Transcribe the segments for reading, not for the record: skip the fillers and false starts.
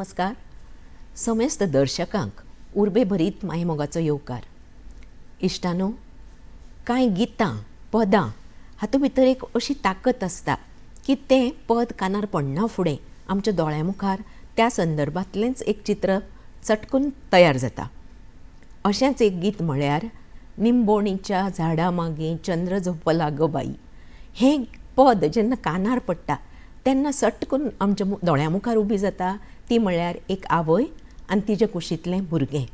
नमस्कार. समेस्त दर्शकांक उर्बे भरीत मायमोगाचो येवकार. इश्टानो, कांय गितां पदां हातूंत भितर एक अशी ताकत आसता की तें पद कानार पडना फुडें आमच्या दोळ्या मुखार त्या संदर्भांतलेंच एक चित्र चटकून तयार जाता. अशेंच एक गीत म्हळ्यार निंबोणीच्या झाडां मागीं चंद्र झोपला गो बाई. हें पद जेन्ना कानार पडटा तेन्ना सटकून आमच्या दोळ्या मुखार उबी जाता ती म्हळ्यार एक आवय आनी तिच्या कुशींतलें भुरगें.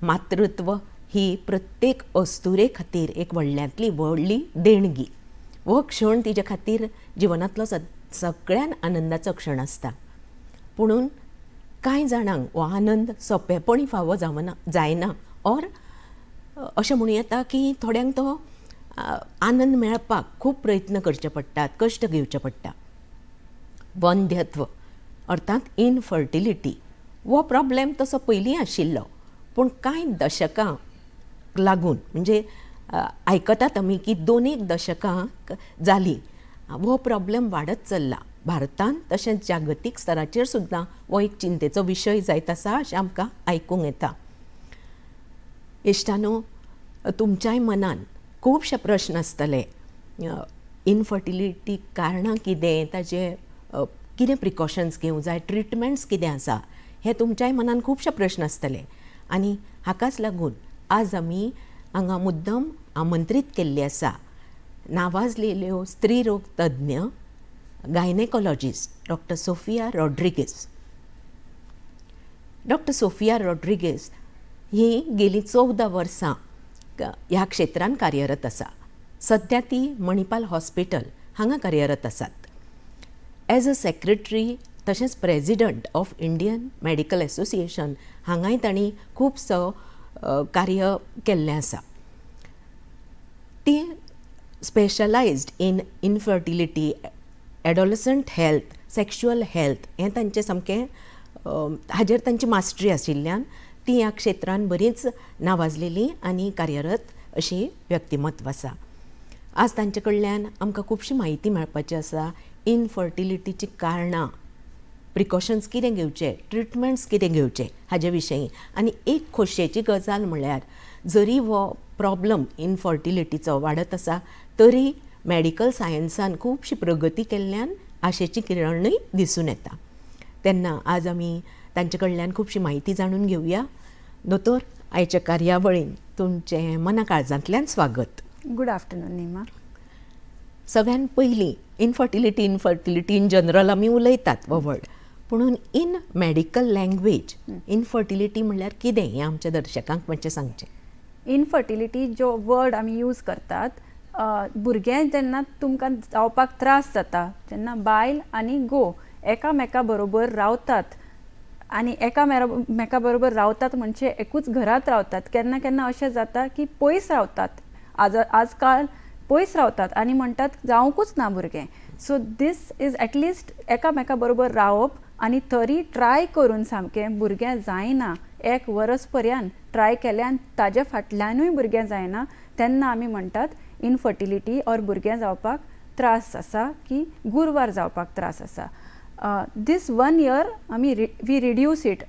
मातृत्व ही प्रत्येक अस्तुरे खातीर एक व्हडल्यांतली व्हडली देणगी. हो क्षण तिच्या खातीर जिवनांतलो सगळ्यान आनंदाचो क्षण आसता. पुणून कांय जाणांक हो आनंद सोंपेपणी फावो जायना ऑर अशें म्हणूं येता की थोड्यांक तो आनंद मेळपाक खूब प्रयत्न करचे पडटात, कश्ट घेवचे पडटा. वंध्यत्व अर्थात इनफर्टिलिटी हो प्रॉब्लेम तसो पयलीं आशिल्लो, पूण कांय दशकांक लागून म्हणजे आयकतात आमी की 2-1 दशकां जालीं हो प्रॉब्लेम वाडत चल्ला. भारतांत तशेंच जागतीक स्तराचेर सुद्दां हो एक चिंतेचो विशय जायत आसा अशें आमकां आयकूंक येता. इश्टानो, तुमच्याय मनान खुबशे प्रश्न आसतले. इनफर्टिलिटी कारणां कितें, ताजे कितें प्रिकॉशन्स घेवंक जाय, ट्रिटमेंट्स कितें आसा, हे तुमच्याय मनान खुबशे प्रश्न आसतले. आनी हाकाच लागून आज आमी हांगा मुद्दम आमंत्रीत केल्ली आसा नावाजलेल्यो स्त्री रोग तज्ञ gynaecologist doctor Sophia Rodrigues. Doctor Sophia Rodrigues ही गेलीं 14 वर्सां ह्या क्षेत्रांत कार्यरत आसा. सद्या ती मणिपाल हॉस्पिटल हांगा कार्यरत आसात. एज अ सेक्रेटरी तशेंच president of Indian Medical Association हांगाय तांणी खुबसो कार्य केल्लें आसा. ती specialised in infertility, adolescent health, sexual health हें तांचें सामकें हाजेर तांची मास्टरी आशिल्ल्यान ती ह्या क्षेत्रांत बरीच नावाजलेली आनी कार्यरत अशी व्यक्तिमत्व आसा. आज तांचे कडल्यान आमकां खुबशी म्हायती मेळपाची आसा. इनफर्टिलिटीची कारणां, प्रिकॉशन्स कितें घेवचे, ट्रिटमेंट्स कितें घेवचे हाजे विशयी. आनी एक खोशयेची गजाल म्हळ्यार जरी हो प्रॉब्लम इनफर्टिलिटीचो वाडत आसा तरी मेडिकल सायन्सान खुबशी प्रगती केल्ल्यान आशेची किरणय दिसून येता. तेन्ना आज आमी तांचे कडल्यान खुबशी म्हायती जाणून घेवया. दोतोर, आयच्या कार्यावळीन तुमचें मना काळजांतल्यान स्वागत. Good afternoon Nima. सगळ्यान पयलीं इनफर्टिलिटी इन जनरल आमी उलयतात हो वर्ड, पुणून इन मेडिकल लँग्वेज इनफर्टिलिटी म्हणल्यार कितें हें आमच्या दर्शकांक मातशें सांगचें. इनफर्टिलिटी जो वर्ड आमी यूज करतात, भुरगें जेन्ना तुमकां जावपाक त्रास जाता तेन्ना बायल आनी घो एकामेका बरोबर रावतात आनी एकामेका बरोबर रावतात म्हणजे एकूच घरांत रावतात. केन्ना केन्ना अशें जाता की पयस रावतात, आजकाल पयस रावतात आनी म्हणटात जावंकूच ना भुरगें. सो दीस इज एटलिस्ट एकामेका बरोबर रावप आनी तरी ट्राय करून सामकें भुरगें जायना. 1 वर्स पर्यंत ट्राय केल्यान ताज्या फाटल्यानूय भुरगें जायना तेन्ना आमी म्हणटात इनफर्टिलिटी ऑर भुरगें जावपाक त्रास आसा की गुरवार जावपाक त्रास आसा. दीस 1 year आमी वी रिड्यूस इट,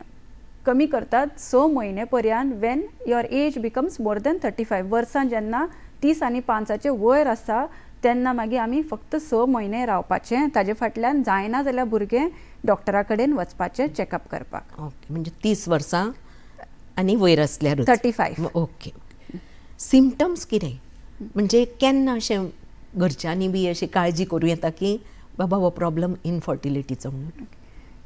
कमी करतात 6 म्हयने पर्यंत when your age becomes more than 35 वर्सां. जेन्ना 30 आनी 5चे वयर आसा तेन्ना मागीर आमी फक्त 6 म्हयने रावपाचें. ताजे फाटल्यान जायना जाल्यार भुरगें डॉक्टरा कडेन वचपाचें चॅकअप करपाक. ओके, म्हणजे 30 वर्सां आनी वयर आसल्यार 35. ओके. सिमटम्स कितें, म्हणजे केन्ना अशें घरच्यांनी बी अशी काळजी करूं येता की बाबा हो प्रॉब्लम इनफर्टिलिटीचो म्हणून?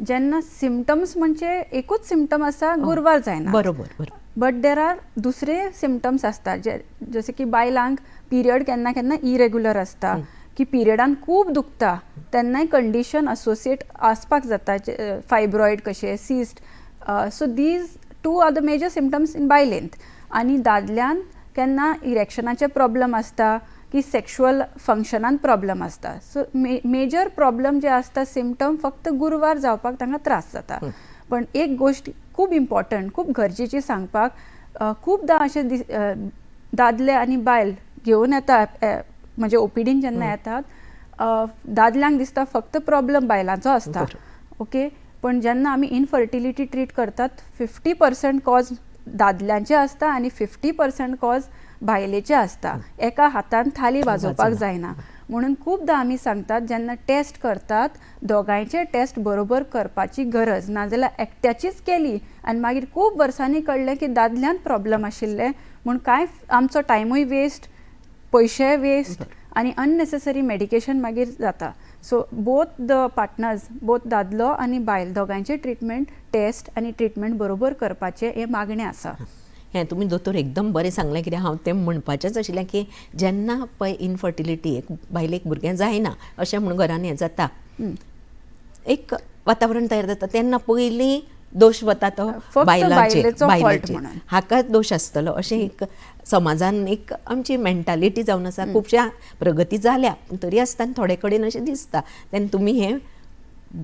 जेन्ना सिमटम्स म्हणजे एकूच सिमटम आसा, गुरवार जायना. बरोबर. बट देर आर दुसरे सिमटम्स आसतात जशें की बायलांक पिरियड केन्ना केन्ना इरेग्युलर आसता, की पिरियडान खूब दुखता तेन्नाय कंडिशन असोसिएट आसपाक जाता, फायब्रॉयड कशें, cyst. So these 2 are the major symptoms in बायलेंत. आनी दादल्यान केन्ना इरेक्शनाचे प्रॉब्लम आसता की सेक्शुअल फंक्शनान प्रॉब्लम आसता. सो मेजर प्रॉब्लम जे आसता सिमटम फक्त गुरवार जावपाक तांकां त्रास जाता. पण एक गोष्ट खूब इम्पॉर्टंट, खूब गरजेची सांगपाक, खूबदां अशें दादले आनी बायल घेवन येता म्हणजे ओपीडीन जेन्ना येतात, दादल्यांक दिसता फक्त प्रॉब्लम बायलांचो आसता. ओके, पण जेन्ना आमी इनफर्टिलिटी ट्रीट करतात 50% कॉज दादल्यांचे असता आणि 50% कॉज बायलेचे असता. एका हातान थाली वाजोवपाक जायना. म्हणून खूबदां आमी सांगतात जेन्ना टेस्ट करतात दोगांयचे टेस्ट बरोबर करपाची गरज, नाजाल्यार एकट्याचीच केली आनी मागीर खूब वर्सांनी कळ्ळें की दादल्यांत प्रॉब्लम आशिल्ले म्हूण काय आमचो टायमूय वेस्ट, पयशे वेस्ट आनी अननेसेसरी मेडिकेशन मागीर जाता. So both the partners, both दादलो आनी बायल दोगांयचे ट्रिटमेंट टेस्ट आनी ट्रिटमेंट बरोबर करपाचे हे मागणें आसा. हें तुमी दोतोर एकदम बरें सांगलें, कित्याक हांव तें म्हणपाचेंच आशिल्लें की जेन्ना पळय इनफर्टिलिटी एक बायलेक भुरगें जायना अशें म्हणून घरान हें जाता, एक वातावरण तयार जाता तेन्ना पयलीं दोश वता तो फक्त बायलाचेर, fault म्हणून. हाकाच दोश आसतलो अशें एक समाजान एक आमची मेंटालिटी जावन आसा. खुबश्या प्रगती जाल्या पूण तरी आसतना थोडे कडेन अशें दिसता. तेन्ना तुमी हें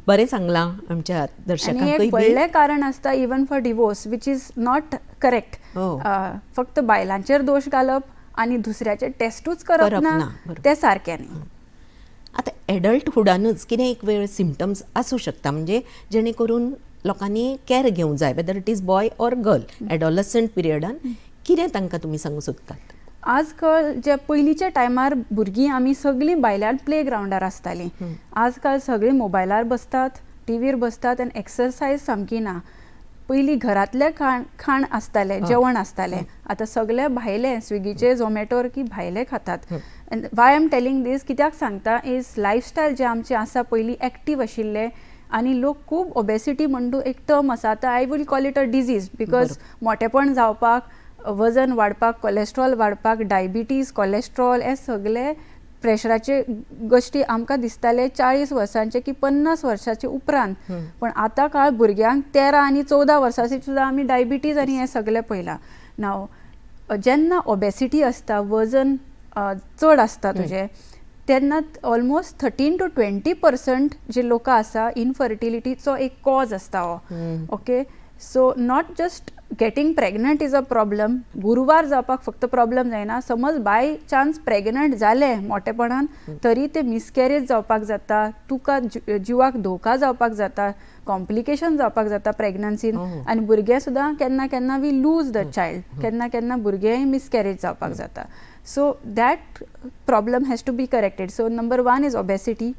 बरें सांगलां आमच्या आनी दर्शकांकय एक व्हडलें कारण आसता even for divorce which is not correct. हो. फक्त बायलांचेर दोश घालप आनी दुसऱ्याचे टेस्टूच करप ना, बरोबर. तें सारकें न्ही. आतां एडल्टहुडानूच कितें एक वेळ सिम्पटम्स आसूं शकता, म्हणजे जेणे करून लोकांनी कॅर घेवंक जाय, whether it is boy or girl. Adolescent पिरियडान कितें तांकां तुमी सांगूंक सोदतात? आजकाल जे पयलींच्या टायमार भुरगीं आमी सगळीं भायल्यान प्ले ग्रावंडार आसतालीं. आजकाल सगळीं मोबायलार बसतात, टीव्हीर बसतात आनी एक्सरसायज सामकी ना. पयलीं घरांतलें खाण आसतालें, जेवण आसतालें. आतां सगळे भायले स्विगीचे, झोमॅटोर की भायले खातात. वाय आय एम टेलिंग दीस कित्याक सांगता इज लायफस्टायल जे आमचे आसा पयलीं एक्टीव आशिल्ले आनी लोक खूब ओबेसिटी म्हणून एक टर्म आसा. आतां I will call it a disease because मोटेपण जावपाक, वजन वाडपाक, कोलेस्ट्रॉल वाडपाक, डायबिटीज, कोलेस्ट्रॉल हे सगळे प्रेशराचे गोश्टी आमकां दिसताले 40 वर्सांचे की 50 वर्सांचे उपरांत. पण आतां काळ भुरग्यांक 13 आनी 14 वर्सांची सुद्दां आमी डायबिटीज आनी हें सगळें पळयलां. नाव जेन्ना ओबेसिटी आसता, वजन चड आसता तुजें, तेन्ना ऑलमोस्ट 13 to 20% जे लोक आसा इनफर्टिलिटीचो एक कॉज आसता हो. Okay, so not just getting pregnant is a problem. गुरुवार जावपाक फक्त प्रॉब्लम जायना. समज बाय चान्स प्रेग्नंट जालें मोटेपणान तरी ते मिसकॅरेज जावपाक जाता, तुका जिवाक धोका जावपाक जाता, कॉम्प्लिकेशन जावपाक जाता प्रेग्नन्सीन. आनी भुरगें सुद्दां केन्ना केन्ना वी लूज द चायल्ड, केन्ना केन्ना भुरगेंय मिसकॅरेज जावपाक जाता. So that problem has to be corrected. So number 1 is obesity.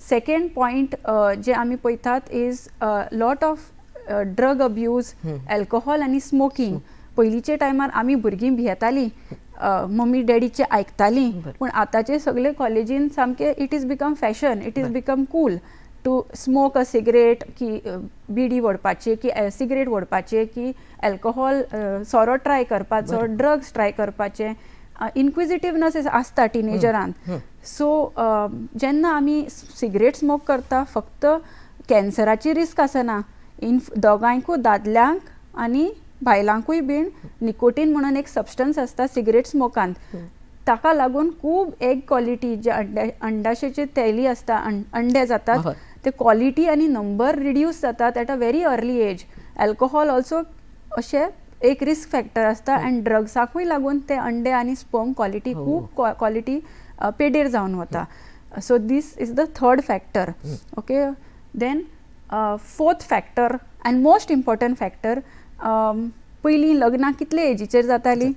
Second point जे आमी पळयतात is lot of drug abuse, alcohol आनी स्मोकिंग. पयलींचे टायमार आमी भुरगीं भियेतालीं, मम्मी डॅडीचे आयकतालीं, पूण आतांचे सगळे कॉलेजीन सामके it is become fashion, it is become cool to smoke a cigarette, की बिडी वडपाचे, की सिगरेट वडपाचे, की अल्कोहॉल सोरो ट्राय करपाचो, ड्रग्स ट्राय करपाचे. इन्क्विजिटिवनेस आसता टिनेजरान. सो जेन्ना आमी सिगरेट स्मोक करता फक्त कॅन्सराची रिस्क आसना. दोगांयकूय दादल्यांक आनी बायलांकूय बीन निकोटीन म्हणून एक सबस्टन्स आसता सिगरेट स्मोकांत. ताका लागून खूब एग क्वॉलिटी जे अंडाशेची थैली आसता, अंडे जातात, ते क्वॉलिटी आनी नंबर रिड्यूस जातात at a very early age. Alcohol also अशें एक रिस्क फॅक्टर आसता आनी ड्रग्साकूय लागून ते अंडे आनी स्पर्म क्वॉलिटी खूब क्वॉलिटी पेडेर जावन वता. So this is the third factor. Okay, then fourth factor and most important factor, पयलीं लग्नां कितले एजीचेर जातालीं?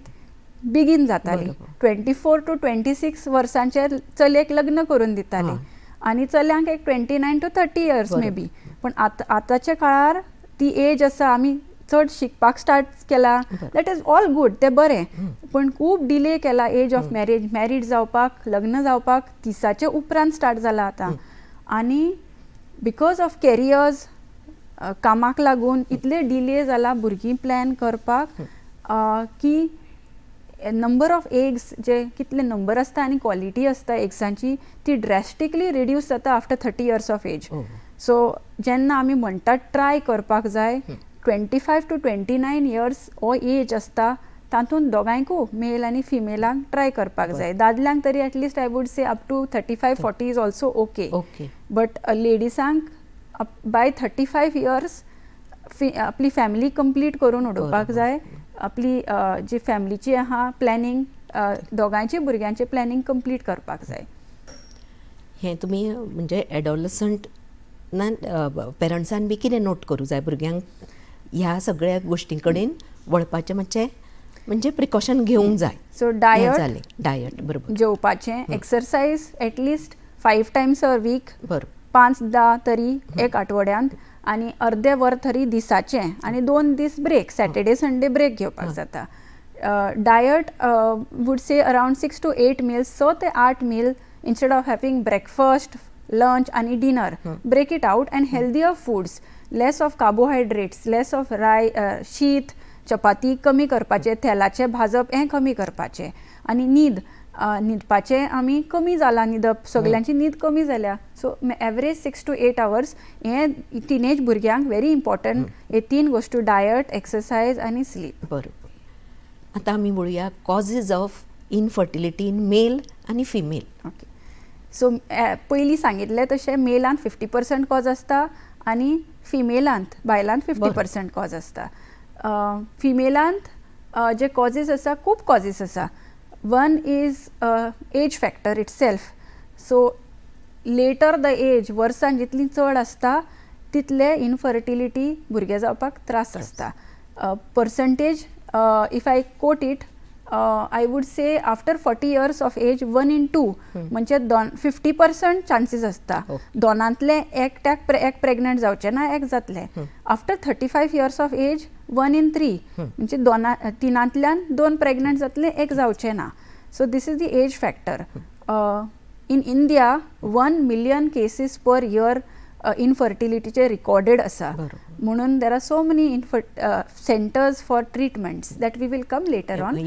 बेगीन जातालीं. 24 to 26 वर्सांचेर चलयेक लग्न करून दितालीं आनी चल्यांक एक 29 to 30 इयर्स मे बी. पण आतांच्या काळार ती एज आसा, आमी चड शिकपाक स्टार्ट केला, दॅट इज ऑल गूड, तें बरें. पण खूब डिले केला एज ऑफ मॅरेज. मॅरीड जावपाक, लग्न जावपाक 30च्या उपरांत स्टार्ट जाला आतां. आनी बिकॉज ऑफ कॅरियर्स, कामाक लागून इतले डिले जाला भुरगीं प्लॅन करपाक की नंबर ऑफ एग्स जे कितले नंबर आसता आनी क्वॉलिटी आसता एग्सांची ती ड्रॅस्टिकली रिड्यूस जाता after 30 years of age. So जेन्ना आमी म्हणटात ट्राय करपाक जाय, 25 to 29 इयर्स हो एज आसता, तातूंत दोगांयकूय मेल आनी फिमेलांक ट्राय करपाक जाय. दादल्यांक तरी at least I would say up to 35-40 is also okay. But लेडिसांक बाय 35 इयर्स आपली फॅमिली कंप्लीट करून उडोवपाक जाय. आपली जी फॅमिलीची आहा प्लॅनिंग, दोगांयची भुरग्यांचे प्लॅनिंग कंप्लीट करपाक जाय. हें तुमी म्हणजे एडोलसंट पेरंट्सान बी कितें नोट करूं जाय भुरग्यांक ह्या सगळ्या गोश्टी कडेन वळपाचें मातशें म्हणजे प्रिकॉशन घेवंक जाय. सो डायट जालें डायट बरोबर जेवपाचें, exercise at least 5 times a week, बरोबर 5-10 तरी एक आठवड्यांत, आणि अर्दे वर तरी दिसाचें, आणि 2 दीस ब्रेक, सॅटर्डे संडे ब्रेक घेवपाक जाता. Diet wood say around 6 to 8 meals, 6 ते 8 meal instead of having breakfast, lunch आणि dinner. Break it out and healthier foods, less of carbohydrates, less of शीत, चपाती कमी करपाचे, तेलाचे भाजप हें कमी करपाचें, आणि न्हिदपाचें आमी कमी जाला न्हिदप, सगल्यांची न्हीद कमी जाल्या. सो एवरेज 6 to 8 hours हें टिनेज भुरग्यांक व्हेरी इम्पॉर्टंट. हे 3 गोश्टी डायट, एक्सरसाइज आणि स्लीप. बरोबर. आता आमी बोलुया causes of infertility in male आणि फिमेल. ओके. सो पयलीं सांगितलें तशें मेलांत 50% कॉज आसता आणि फिमेलांत, बायलांत 50% कॉज आसता. फिमेलांत जे कॉजीस आसा, खूब कॉजीस आसा. One is age factor itself. So later the age, वर्सान जितली चड आसता तितले इनफर्टिलिटी भुरगे जावपाक त्रास आसता. Percentage if I quote it, I would say after 40 years of age 1 in 2 म्हणजे 50% चान्सीस आसता. दोनांतले एकट्याक एक प्रेग्नंट जावचें ना, एक जातले. After 35 years of age 1 in 3 म्हणजे तिनांतल्यान 2 प्रेग्नंट जातले, एक जावचें ना. So this is the age factor. In India 1 million cases per year इनफर्टिलिटीचे रिकॉर्डेड आसा. म्हणून there are so many centres for treatments that we will come later on.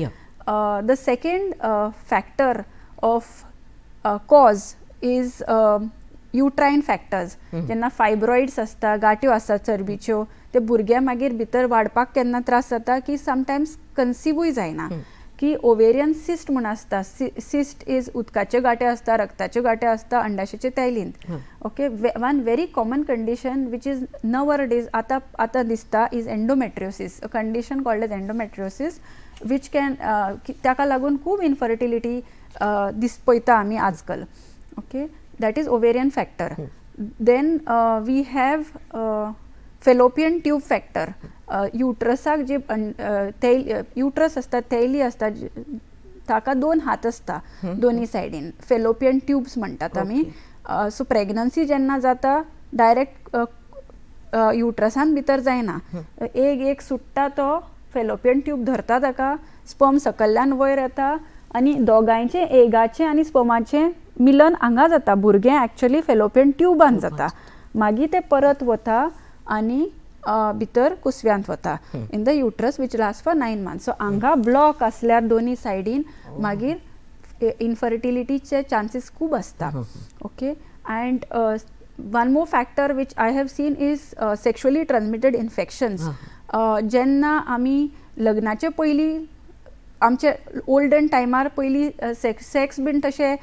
The second factor of cause is uterine factors. जेन्ना फायब्रॉइड्स आसता, गांठ्यो आसता चरबीच्यो, ते भुरग्या मागीर भितर वाडपाक केन्ना त्रास जाता की समटायम्स कन्सिवूय जायना. की ओवेरियन सिस्ट म्हूण आसता. सिस्ट इज उदकाच्यो गांठ्यो आसता, रक्ताच्यो गांठ्यो आसता अंडाशयाचे तैलींत. Okay. One very common condition which is nowadays आतां दिसता is endometriosis. A condition called as endometriosis which can, ताका लागून खूब इनफर्टिलिटी पळयता आमी आजकाल. Okay. That is ovarian factor. Then we have fallopian tube factor. युट्रसाक जे युट्रस आसता, थैली आसता, ताका 2 हात आसता दोनी सायडीन, फेलोपियन ट्यूब्स म्हणटात आमी. सो प्रेग्नन्सी जेन्ना जाता डायरेक्ट युट्रसान भितर जायना, एक सुट्टा तो फेलोपियन ट्यूब धरता, ताका स्पर्म सकयल्यान वयर येता, आणि दोगांयचें एगाचें आनी स्पर्माचें मिलन हांगा जाता. भुरगें एक्चुअली फेलोपियन ट्यूबान जाता. मागीर ते परत वता आणि भितर कुसव्यांत वता in the uterus which last for 9 months. So हांगा ब्लॉक आसल्यार दोनी सायडीन मागीर इनफर्टिलिटीचे चान्सीस खूब आसता. Okay. And one more factor which I have seen is sexually transmitted infections. जेन्ना आमी लग्नाचे पयलीं, आमचे ओल्डन टायमार पयलीं सेक्स बीन तशे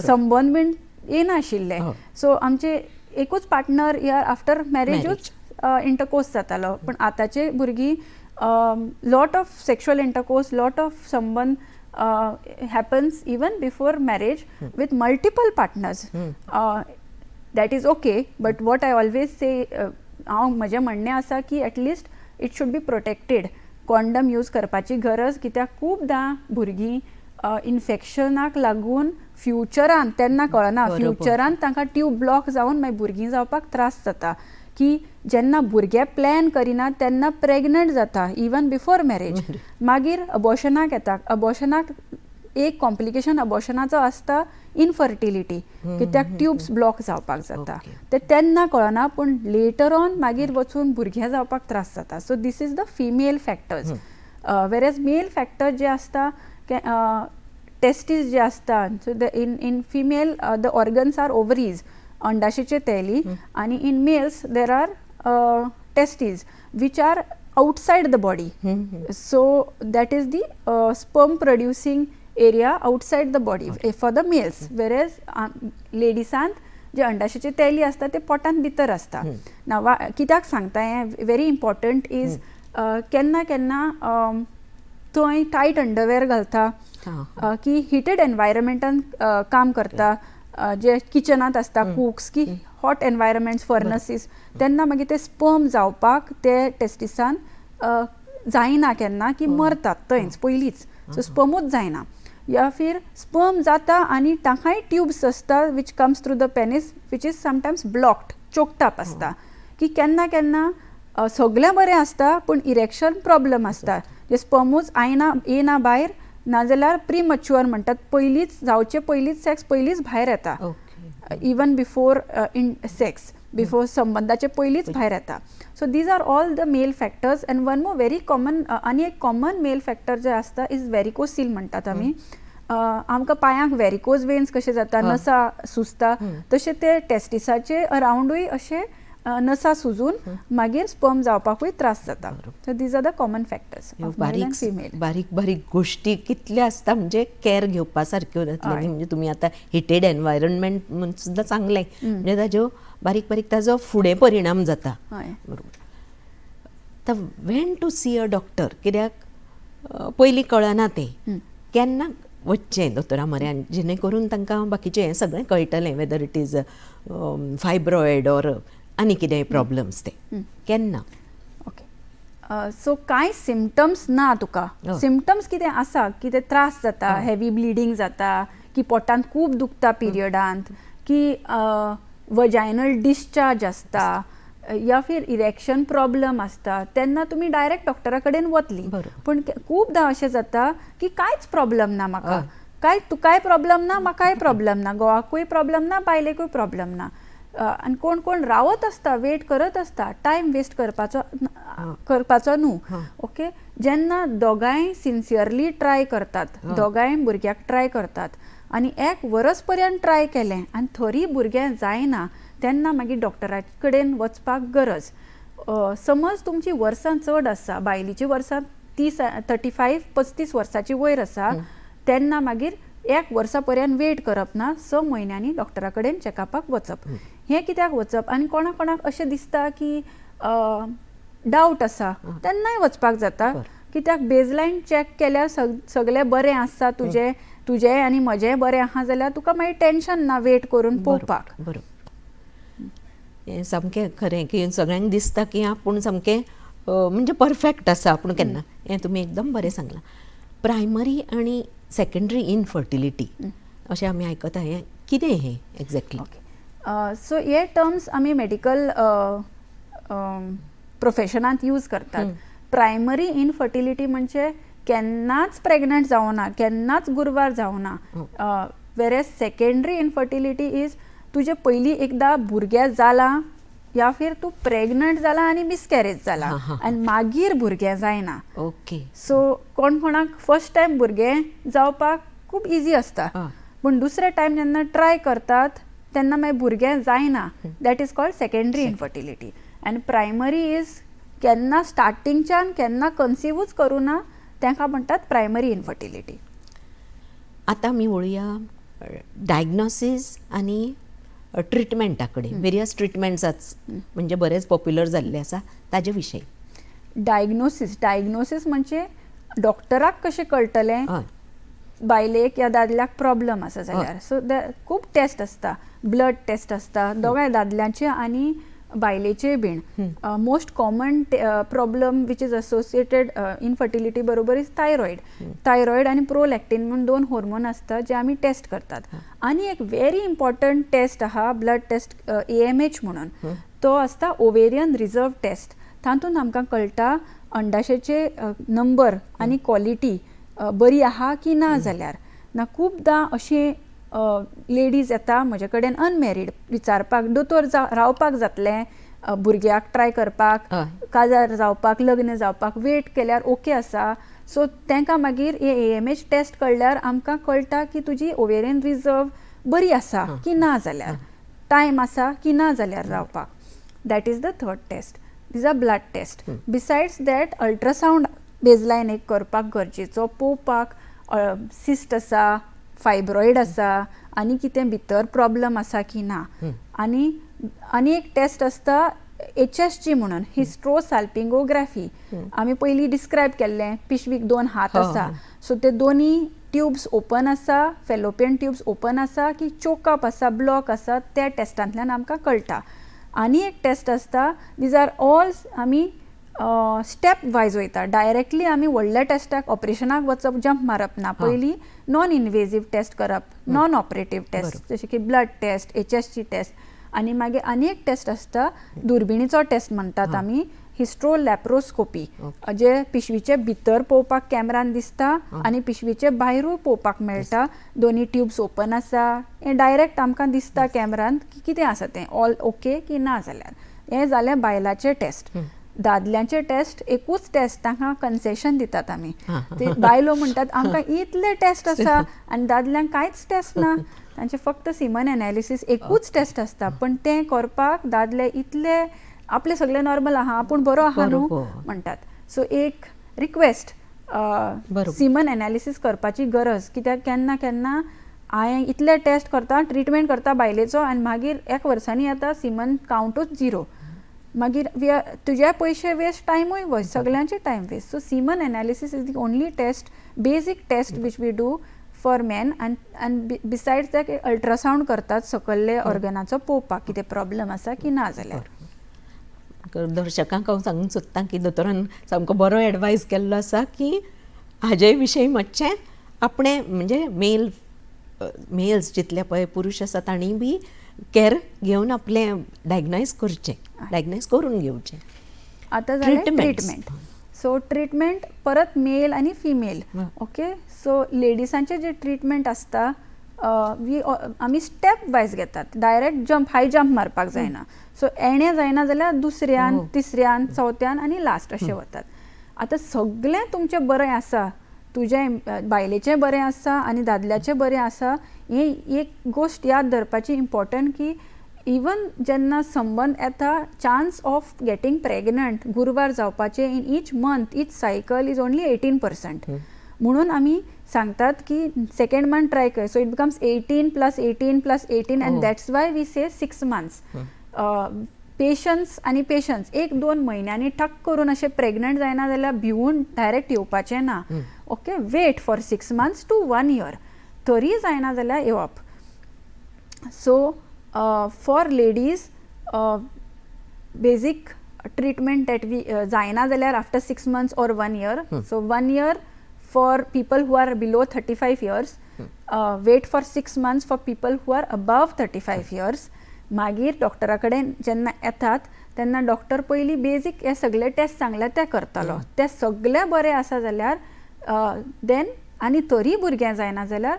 संबंध बीन येनाशिल्ले. सो आमचे एकूच पार्टनर या आफ्टर मॅरेजूच इंटरकोर्स जातालो. पण आतांचे भुरगीं lot of sexual intercourse, lot of संबंध happens even before marriage with multiple partners. That is okay, but what I always say, हांव म्हजें म्हणणें आसा की at least it should be protected. Condom use करपाची गरज, कित्याक खूबदां भुरगीं इन्फेक्शनाक लागून फ्युचरान, तेन्ना कळना, फ्युचरान तांकां ट्यूब ब्लॉक जावन मागीर भुरगीं जावपाक त्रास जाता. की जेन्ना भुरगे प्लॅन करिना तेन्ना प्रेग्नंट जाता इवन बिफोर मॅरेज. मागीर अबॉर्शनाक येता. अबॉर्शनाक एक कॉम्प्लिकेशन अबॉर्शनाचो आसता इनफर्टिलिटी, कित्याक ट्यूब्स ब्लॉक जावपाक जाता. ते तेन्ना कळना, पूण लेटर ऑन मागीर वचून भुरग्यां जावपाक त्रास जाता. So this is the female factors. Whereas male factor जे आसता, टेस्टीस जे आसता, so in female the organs are ovaries, अंडाशयाचे थैली, आणि in males there are testes which are outside the body. So that is the sperm producing area outside the body for the males, whereas ladiesant जे अंडाशयाची थैली असता ते पोटांत भितर असता. नाव कित्याक सांगता हें व्हेरी इम्पॉर्टंट इज, केन्ना केन्ना थंय टायट अंडरवेअर घालता, की हिटेड एनवायरमेंटान काम करता, जे किचनात असता कुक्स, की हॉट एनवायरमेंट्स फर्नसीस तेन्ना मागीर ते स्पर्म जावपाक ते टेस्टिसान जायना केन्ना की मरतात थंयच पयलींच सो स्पर्मूच जायना या फिर स्पर्म जाता आनी ताकाय ट्यूब्स आसता which comes through the penis which is sometimes blocked choked up आसता की केन्ना केन्ना सगळें बरें आसता पूण इरेक्शन प्रॉब्लम आसता जे स्पर्मूच येना भायर नाजाल्यार प्रीमच्युअर म्हणटात पयलींच जावचे पयलींच सेक्स पयलींच भायर येता even before in sex before संबंधाचे पयलींच भायर येता so these are all the male factors and one more very common आनी एक कॉमन मेल फॅक्टर जे आसता इज व्हेरिकोसील म्हणटात आमी आमकां पांयांक व्हेरिकोज वेन्स कशे जाता नसा सुजता तशे ते टेस्टिसाचे अरावंडूय अशे नसा सुजून मागीर स्पर्म जावपाकूय त्रास जाता so these are the common factors बारीक बारीक गोष्टी कितल्या आसता म्हणजे केअर घेवपा सारक्यो म्हणजे तुमी आतां हिटेड एनवायरमेंट म्हणून सुद्दां चांगलें म्हणजे ताज्यो बारीक बारीक ताजो फुडें परिणाम जाता बरोबर आतां when to see a doctor कित्याक पयलीं कळना ते केन्ना वचचें दोतोरा म्हऱ्यान जेणे करून तांकां बाकीचें हें सगळें कळटलें वेदर इट इज फायब्रॉयड ऑर आनी कितेंय प्रॉब्लम्स ते केन्ना ओके सो कांय सिमटम्स ना तुका सिमटम्स कितें आसा की ते त्रास जाता हेवी ब्लिडींग जाता की पोटांत खूब दुखता पिरियडांत की वजायनल डिस्चार्ज आसता या फिर इरेक्शन प्रॉब्लम आसता तेन्ना तुमी डायरेक्ट डॉक्टरा कडेन वतली पूण खूबदां अशें जाता की कांयच प्रॉब्लम ना म्हाका तुकाय प्रॉब्लम ना म्हाकाय प्रॉब्लम ना घोवाकूय प्रॉब्लम ना बायलेकूय प्रॉब्लम ना आनी कोण कोण रावत आसता वेट करत आसता टायम वेस्ट करपाचो न्हू ओके जेन्ना दोगांय सिन्सियरली ट्राय करतात दोगांय भुरग्याक ट्राय करतात आनी 1 वर्स पर्यंत ट्राय केलें आनी तरी भुरगें जायना तेन्ना मागीर डॉक्टरा कडेन वचपाक गरज समज तुमची वर्सां चड आसा बायलीची वर्सां 35 वर्साची वयर आसा तेन्ना मागीर 1 वर्सा पर्यंत वेट करप ना 6 म्हयन्यांनी डॉक्टरा कडेन चॅकअपाक वचप हें कित्याक वचप आनी कोणाक कोणाक अशें दिसता की डावट आसा तेन्नाय वचपाक जाता कित्याक बेजलायन चॅक केल्यार सगळें बरें आसा तुजें आनी म्हजें बरें आहा जाल्यार तुका मागीर टेन्शन ना वेट करून पळोवपाक बरोबर हें सामकें खरें की सगळ्यांक दिसता की आपूण सामकें म्हणजे परफेक्ट आसा आपूण केन्ना हें तुमी एकदम बरें सांगलां प्रायमरी आनी सेकंडरी इनफर्टिलिटी अशें आमी आयकता हें कितें हें एक्झॅक्टली सो हे टर्म्स आमी मेडिकल प्रोफेशनांत यूज करतात प्रायमरी इनफर्टिलिटी म्हणजे केन्नाच प्रेग्नंट जावना केन्नाच गुरवार जावना वेरेज सेकंडरी इनफर्टिलिटी इज तुजें पयलीं एकदां भुरगें जालां या फिर तूं प्रेग्नंट जाला आनी मिसकॅरेज जाला आनी मागीर भुरगें जायना ओके सो कोण कोणाक फर्स्ट टायम भुरगें जावपाक खूब इजी आसता पूण दुसरे टायम जेन्ना ट्राय करतात तेन्ना मागीर भुरगें जायना that is called secondary infertility आनी प्रायमरी इज केन्ना स्टार्टिंगच्यान केन्ना कन्सिवूच करूं ना तांकां म्हणटात प्रायमरी इनफर्टिलिटी आतां आमी वळुया डायग्नोसीस आनी ट्रिटमेंटा कडेन वेरियस ट्रिटमेंट्स म्हणजे बरेच पॉप्युलर जाल्ले आसा ताजे विशयी डायग्नोसीस म्हणजे डॉक्टराक कशें कळटलें बायलेक या दादल्याक प्रॉब्लम आसा जाल्यार सो खूब टेस्ट आसता ब्लड टेस्ट आसता दोगांय दादल्यांचे आनी बायलेचे been most common problem which is associated infertility बरोबर इज थायरॉयड आनी प्रोलॅक्टीन म्हणून 2 हॉर्मोन आसता जे आमी टेस्ट करतात आनी एक व्हेरी इम्पॉर्टंट टेस्ट आहा ब्लड टेस्ट AMH म्हणून तो आसता ओवेरियन रिजर्व टेस्ट तातूंत आमकां कळटा अंडाशेचे नंबर आनी क्वॉलिटी बरी आहा की ना जाल्यार ना खूबदां अशें लेडीज येता म्हजे कडेन अनमॅरीड विचारपाक दोतोर रावपाक जातलें भुरग्याक ट्राय करपाक काजार जावपाक लग्न जावपाक वेट केल्यार ओके आसा सो तांकां मागीर हे AMH टेस्ट कळ्ळ्यार आमकां कळटा की तुजी ओवेरियन रिजर्व बरी आसा की ना जाल्यार टायम आसा की ना जाल्यार रावपाक that is the third test these are blood test besides that ultrasound baseline एक करपाक गरजेचो पळोवपाक सिस्ट आसा फायब्रॉयड आसा आनी कितें भितर प्रॉब्लम आसा की ना आनी एक टेस्ट आसता HSG म्हणून हिस्ट्रोसाल्पिंगोग्राफी आमी पयलीं डिस्क्रायब केल्लें पिशवीक 2 हात आसा सो ते दोनी ट्युब्स ओपन आसा, फेलोपियन ट्युब्स ओपन आसा की चोकअप आसा, ब्लॉक आसा, त्या टेस्टांतल्यान आमकां कळटा. आनी एक टेस्ट आसता, दीज आर ऑल आमी स्टेप वायज वयता. डायरेक्टली आमी व्हडल्या टेस्टाक ऑपरेशनाक वचप, जंप मारप ना. पयलीं नॉन इन्वेजीव टेस्ट करप, नॉन ऑपरेटीव टेस्ट, जशें की ब्लड टेस्ट, HSG टेस्ट. आनी मागीर आनी एक टेस्ट आसता, दुर्बिणीचो टेस्ट म्हणटात आमी, हिस्ट्रोलॅप्रोस्कोपी, जे पिशवीचे भितर पळोवपाक कॅमेरान दिसता आनी पिशवीचे भायरूय पळोवपाक मेळटा. दोनी ट्युब्स ओपन आसा, हें डायरेक्ट आमकां दिसता कॅमेरान की कितें आसा तें, ऑल ओके की ना जाल्यार. हें जालें बायलाचें टेस्ट. दादल्यांचे टेस्ट एकूच टेस्ट, तांकां कन्सेशन दितात आमी. ते बायलो म्हणटात आमकां इतले टेस्ट आसा आनी दादल्यांक कांयच टेस्ट ना, तांचे फक्त सिमन एनालिसीस एकूच टेस्ट आसता. पण तें करपाक दादले इतले आपले सगळे नॉर्मल आहा, आपूण बरो आहा न्हू म्हणटात. सो एक रिक्वेस्ट, सिमन एनालिसीस करपाची गरज, कित्याक केन्ना केन्ना हांवें इतले टेस्ट करता, ट्रिटमेंट करता बायलेचो आनी मागीर 1 वर्सांनी येता सिमन कावंटूच 0. मागीर तुजे पयशे वेस्ट, टायमूय वेस्ट, सगळ्यांचे time waste. So semen analysis is the only test, basic test which we do for man. आनी बिसायड्स दॅट अल्ट्रासावंड करतात सकल्ले ऑर्गनाचो पळोवपाक कितें प्रॉब्लम आसा की ना जाल्यार. दर्शकांक हांव सांगूंक सोदतां की दोतोरान सामको बरो एडवायस केल्लो आसा की हाजे विशयी मातशें आपणें म्हणजे मेल्स जितले पळय पुरुश आसा तांणी बी केअर घेवन आपलें डायग्नायज करचें, डायग्नायज करून घेवचें. आतां जालें ट्रिटमेंट. सो ट्रिटमेंट परत मेल आनी फिमेल. ओके, सो लेडिसांचे जे ट्रिटमेंट आसता आमी स्टेप वायज घेतात. डायरेक्ट हाय जंप मारपाक जायना. सो एणें जायना जाल्यार दुसऱ्यान, तिसऱ्यान, चवथ्यान आनी लास्ट अशें वतात. आतां सगळें तुमचें बरें आसा, तुजें बायलेचें बरें आसा आनी दादल्याचें बरें आसा, ही एक गोश्ट याद धरपाची इम्पॉर्टंट की इवन जेन्ना संबंद येता, चान्स ऑफ गेटींग प्रेग्नंट, गुरवार जावपाचे in each month, each cycle is only 18%. म्हणून आमी सांगतात की सेकंड मंथ ट्राय कर. So it becomes 18 + 18 + 18 and that's why we say 6 months. Patience आनी पेशन्स. 1-2 म्हयन्यांनी ठक करून अशें प्रेग्नंट जायना जाल्यार भिवून डायरेक्ट येवपाचें ना. Okay, wait for 6 months to 1 year. तरी जायना जाल्यार येवप. So for ladies basic treatment that we जायना जाल्यार after 6 months or 1 year. So 1 year for people who are below 35 years. Wait for 6 months for people who are above 35 years. मागीर डॉक्टरा कडेन जेन्ना येतात तेन्ना डॉक्टर पयलीं बेजीक हे सगळे टेस्ट सांगले ते करतलो. ते सगळे बरें आसा जाल्यार देन आनी तरी भुरगें जायना जाल्यार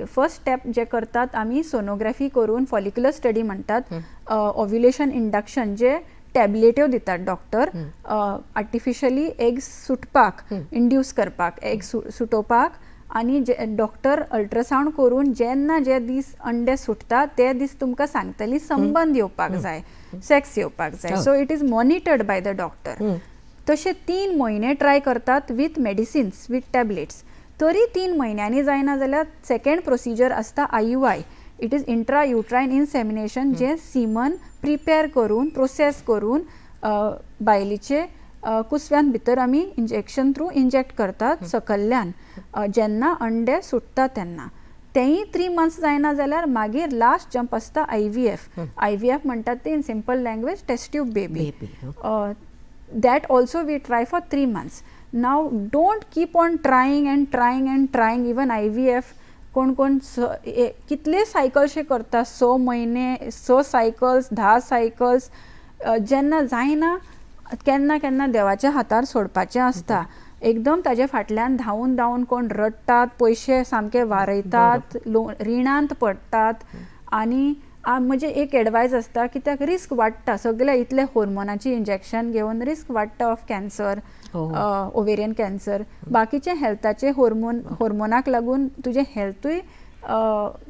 फर्स्ट स्टेप जे करतात आमी सोनोग्राफी करून, फॉलिक्युलर स्टडी म्हणटात, ओव्युलेशन इंडक्शन, जे टॅबलेट्यो दितात डॉक्टर आर्टिफिशली एग्स सुटपाक, इंड्यूस करपाक, एग सुटोवपाक. आनी जे डॉक्टर अल्ट्रासावंड करून जेन्ना जे दीस अंडे सुटता ते दीस तुमकां सांगतली संबंद येवपाक जाय, सेक्स येवपाक जाय. So it is monitored by the doctor. तशे 3 म्हयने ट्राय करतात विथ मेडिसिन्स, विथ टॅबलेट्स. तरी 3 म्हयन्यांनी जायना जाल्यार सेकंड प्रोसिजर आसता IUI. It is intra युट्रायन insemination, जे सिमन प्रिपेर करून, प्रोसेस करून बायलीचे कुसव्यान भितर आमी इंजेक्शन थ्रू इंजेक्ट करतात सकल्ल्यान जेन्ना अंडे सुट्टा तेन्ना. तेंय 3 months जायना जाल्यार मागीर लास्ट जंप आसता IVF म्हणटात ते in simple language test tube baby. That also we try for 3 months. Now don't keep on trying and trying and trying. Even IVF कोण कितले सायकल्शे करता, 6 महिने, 6 सायकल्स, 10 सायकल्स. जेन्ना जायना केन्ना केन्ना देवाच्या हातार सोडपाचें आसता. एकदम ताजे फाटल्यान धांवून धांवून कोण रडटात, पयशे सामके वारयतात, रिणांत पडटात. आनी म्हणजे एक एडवायस आसता कित्याक रिस्क वाडटा, सगळे इतले हॉर्मोनाची इंजेक्शन घेवन रिस्क वाडटा ऑफ कॅन्सर, ओवेरियन कॅन्सर. बाकीचे हेल्थाचे हॉर्मोनाक लागून तुजें हेल्थूय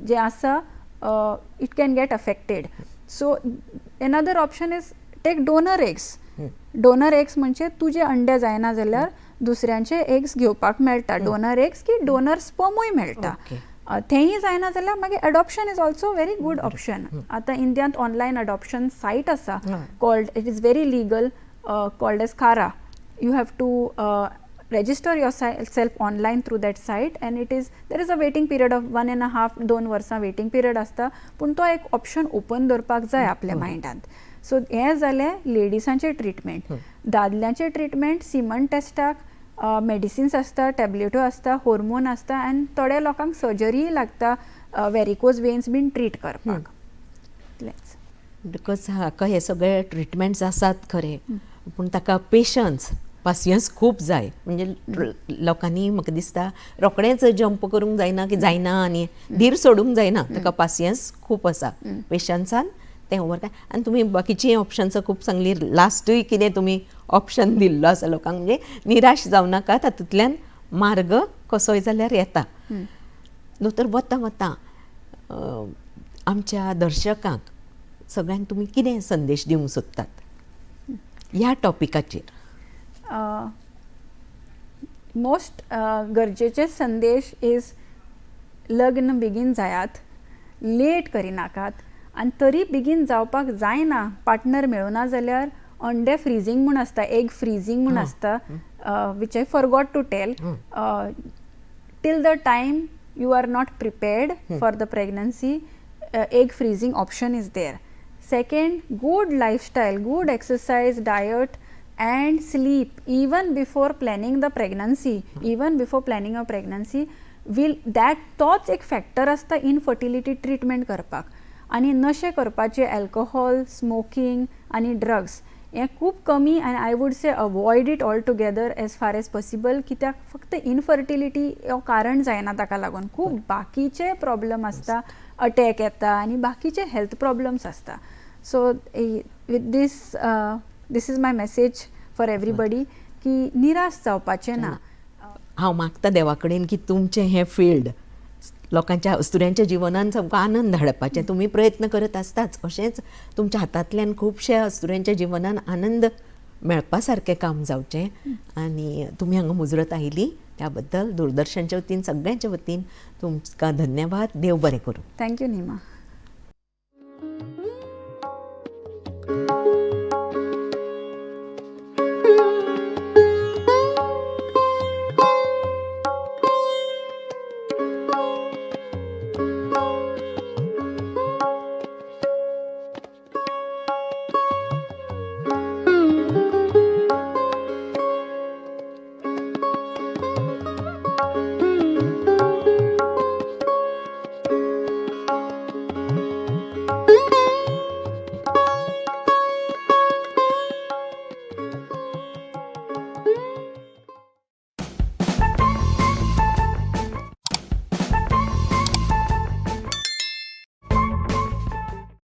जे आसा it can get affected. So another option is take donor eggs. Donor eggs म्हणजे तुजे अंडे जायना जाल्यार दुसऱ्यांचे एग्स घेवपाक मेळटा. डोनर एग्स की डोनर स्पर्मूय मेळटा. तेंय जायना जाल्यार मागीर adoption is also very good option. आतां इंडियांत ऑनलायन अडॉप्शन सायट आसा called, it is very legal, called as CARA. You have to register yourself online through that site and there is a waiting period of 1.5-2 वर्सां waiting period आसता पूण तो एक option open दवरपाक जाय आपल्या मायंडांत. So हें जालें लेडिसांचें ट्रिटमेंट. दादल्यांचें ट्रिटमेंट सीमन टेस्टाक मेडिसिन्स आसता, टॅबलेटो आसता, हॉर्मोन आसता आनी थोड्या लोकांक सर्जरीय लागता वेरिकोज वेन्स बीन ट्रीट करपाक. बिकॉज हाका हे सगळे ट्रिटमेंट्स आसात खरे पूण ताका पासियन्स खूब जाय. म्हणजे लोकांनी म्हाका दिसता रोखडेंच जंप करूंक जायना की जायना आनी धीर सोडूंक जायना. ताका पासियन्स खूब आसा. पेशन्सान तें ओवरकम. आनी तुमी बाकीचीं ऑप्शन्स खूब सांगली. लास्टूय कितें तुमी ऑप्शन दिल्लो आसा लोकांक म्हणजे निराश जावं नाका, तातूंतल्यान मार्ग कसोय जाल्यार येता. दोतोर वता वता आमच्या दर्शकांक सगळ्यांक तुमी कितें संदेश दिवंक सोदतात ह्या टॉपिकाचेर? मोस्ट गरजेचे संदेश इज लग्न बेगीन जायात, लेट करिनाकात आनी तरी बेगीन जावपाक जायना पार्टनर मेळुना जाल्यार अंडे फ्रीजिंग म्हूण आसता, एग फ्रीजिंग म्हूण आसता, which I forgot to tell. Till the time you are not prepared for the pregnancy, egg freezing option is there. Second, good lifestyle, good exercise, diet and sleep even before planning the pregnancy. Even before planning a pregnancy will तोच एक factor आसता infertility treatment करपाक. आनी नशे करपाचे alcohol, smoking आनी drugs हें खूब कमी आनी I would say avoid it all together as far as possible. कित्याक फक्त इनफर्टिलिटी हो कारण जायना ताका लागून खूब बाकीचे प्रॉब्लम आसता, अटॅक येता आनी बाकीचे हेल्थ प्रॉब्लम्स आसता. So with this is my message for everybody की निराश जावपाचें ना. हांव मागता देवा कडेन की तुमचें हें फील्ड लोकांच्या अस्तुऱ्यांच्या जिवनान सामको आनंद हाडपाचें तुमी प्रयत्न करत आसताच. अशेंच तुमच्या हातांतल्यान खुबश्या अस्तुऱ्यांच्या जिवनान आनंद मेळपा सारकें काम जावचें. आनी तुमी हांगा मुजरत आयली त्या बद्दल दूरदर्शनच्या वतीन सगळ्यांच्या वतीन तुमकां धन्यवाद. देव बरें करूं. थँक्यू निमा.